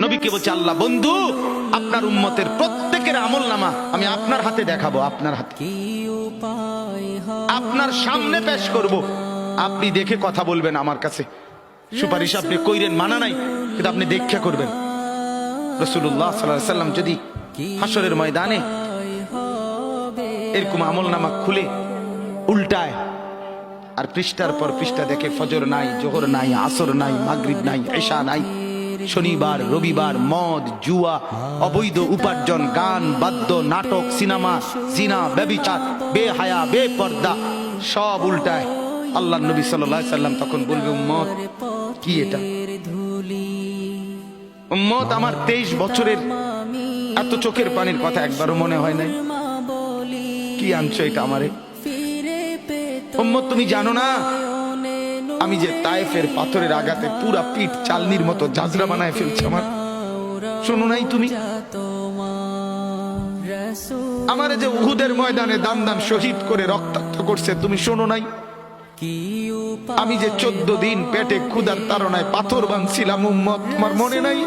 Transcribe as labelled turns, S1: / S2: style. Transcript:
S1: নবীকে বলছে, আল্লাহ বন্ধু, আপনার উম্মতের প্রত্যেকের আমলনামা আমি আপনার হাতে দেখাবো, আপনার হাতে, আপনার সামনে পেশ করব, আপনি দেখে কথা বলবেন আমার কাছে। সুপারিশ আপনি কইরেন, মানা নাই, কিন্তু আপনি দেখা করবেন। রাসূলুল্লাহ সাল্লাল্লাহু আলাইহি ওয়াসাল্লাম যদি হাসরের ময়দানে এরকম আমলনামা খুলে উল্টায় আর পৃষ্ঠার পর পৃষ্ঠা দেখে ফজর নাই, জোহর নাই, আসর নাই, মাগরিব নাই, ঈশা নাই, শনিবার রবিবার, মদ, জুয়া, অবৈধ উপার্জন, গান বাদ্য, নাটক, সিনেমা, জিনা, ব্যভিচার, বেহায়া, বেপর্দা সব উল্টায়, আল্লাহর নবী সাল্লাল্লাহু আলাইহি সাল্লাম তখন বলবে, উম্মত কি এটা? উম্মত আমার 23 বছরের এত চোখের পানির কথা একবারও মনে হয় নাই, কি আনছো এটা আমারে? উম্মত তুমি জানো না আমি যে তায়েফের পাথরের আঘাতে পুরা পিঠ চালনির মতো জাজরা বানায় ফেলছে আমার? শোনো নাই তুমি? আমারে যে উহুদের ময়দানে দান দান শহীদ করে রক্তাক্ত করছে, তুমি শোনো নাই? আমি যে 14 দিন পেটে ক্ষুধার তাড়নায় পাথর বাঁধছিলাম, উম্মত তোমার মনে নাই?